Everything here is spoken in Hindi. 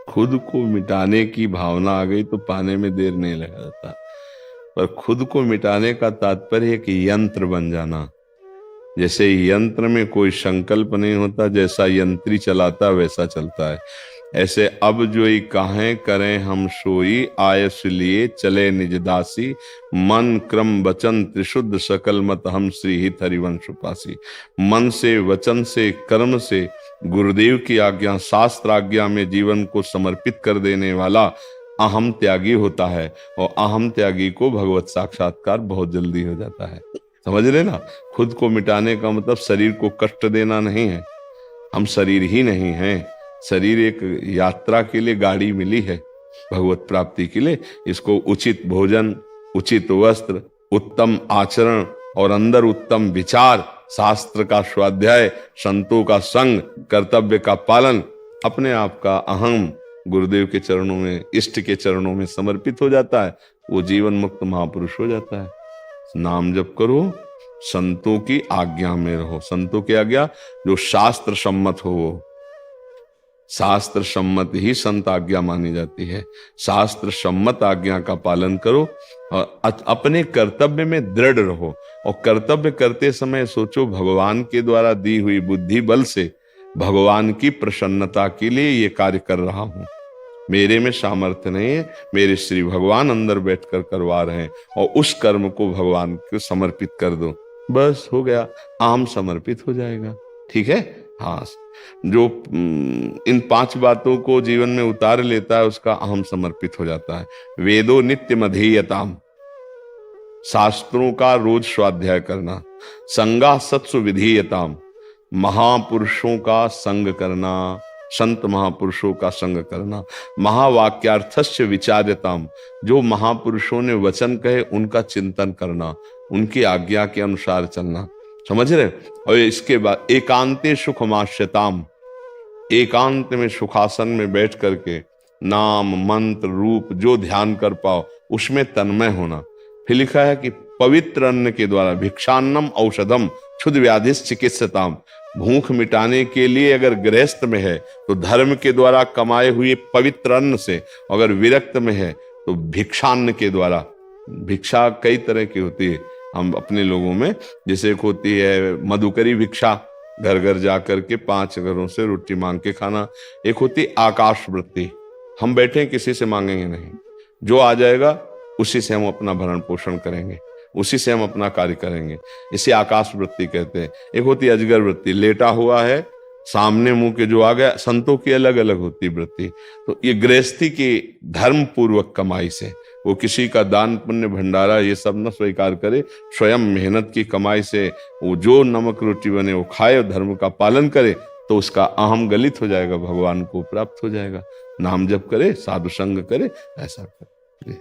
खुद को मिटाने की भावना आ गई तो पाने में देर नहीं लगा जाता। पर खुद को मिटाने का तात्पर्य एक यंत्र बन जाना। जैसे यंत्र में कोई संकल्प नहीं होता, जैसा यंत्री चलाता वैसा चलता है। ऐसे अब जोई काहें करें हम सोई, आयस लिए चले निज दासी। मन क्रम वचन त्रिशुद्ध सकल मत हम श्री हित हरिवंश पासी। मन से, वचन से, कर्म से गुरुदेव की आज्ञा, शास्त्र आज्ञा में जीवन को समर्पित कर देने वाला अहम त्यागी होता है। और अहम त्यागी को भगवत साक्षात्कार बहुत जल्दी हो जाता है। समझ रहे ना? खुद को मिटाने का मतलब शरीर को कष्ट देना नहीं है। हम शरीर ही नहीं हैं। शरीर एक यात्रा के लिए गाड़ी मिली है, भगवत प्राप्ति के लिए। इसको उचित भोजन, उचित वस्त्र, उत्तम आचरण और अंदर उत्तम विचार, शास्त्र का स्वाध्याय, संतों का संग, कर्तव्य का पालन, अपने आप का अहम गुरुदेव के चरणों में, इष्ट के चरणों में समर्पित हो जाता है। वो जीवन मुक्त महापुरुष हो जाता है। नाम जप करो, संतों की आज्ञा में रहो। संतों की आज्ञा जो शास्त्र सम्मत हो, वो शास्त्र सम्मत ही संत आज्ञा मानी जाती है। शास्त्र सम्मत आज्ञा का पालन करो और अपने कर्तव्य में दृढ़ रहो। और कर्तव्य करते समय सोचो, भगवान के द्वारा दी हुई बुद्धि बल से भगवान की प्रसन्नता के लिए ये कार्य कर रहा हूं। मेरे में सामर्थ्य नहीं है, मेरे श्री भगवान अंदर बैठकर करवा रहे हैं। और उस कर्म को भगवान को समर्पित कर दो, बस हो गया, आम समर्पित हो जाएगा। ठीक है? हाँ, जो इन 5 बातों को जीवन में उतार लेता है उसका अहम समर्पित हो जाता है। वेदो नित्यम अधीयताम, शास्त्रों का रोज स्वाध्याय करना। संगा सत्सु विधीयताम, महापुरुषों का संग करना, संत महापुरुषों का संग करना। महावाक्यार्थस्य विचार्यताम, जो महापुरुषों ने वचन कहे उनका चिंतन करना, उनकी आज्ञा के अनुसार चलना। समझ रहे? और इसके बाद एकांते सुखमाश्यताम, एकांत में सुखासन में बैठ करके नाम मंत्र रूप जो ध्यान कर पाओ उसमें तन्मय होना। फिर लिखा है कि पवित्र अन्न के द्वारा, भिक्षान्नम औषधम क्षुद्र व्याधि चिकित्सताम, भूख मिटाने के लिए अगर गृहस्थ में है तो धर्म के द्वारा कमाए हुए पवित्र अन्न से, अगर विरक्त में है तो भिक्षान्न के द्वारा। भिक्षा कई तरह की होती है हम अपने लोगों में, जैसे एक होती है मधुकरी भिक्षा, घर घर जाकर के 5 घरों से रोटी मांग के खाना। एक होती आकाश वृत्ति, हम बैठे किसी से मांगेंगे नहीं, जो आ जाएगा उसी से हम अपना भरण पोषण करेंगे, उसी से हम अपना कार्य करेंगे, इसे आकाश वृत्ति कहते हैं। एक होती अजगर वृत्ति, लेटा हुआ है सामने मुंह के जो आ गया। संतों की अलग अलग होती वृत्ति। तो ये गृहस्थी की धर्म पूर्वक कमाई से, वो किसी का दान पुण्य भंडारा ये सब न स्वीकार करे, स्वयं मेहनत की कमाई से वो जो नमक रोटी बने वो खाए और धर्म का पालन करे, तो उसका अहम गलित हो जाएगा, भगवान को प्राप्त हो जाएगा। नाम जप करे, साधु संग करे, ऐसा करे।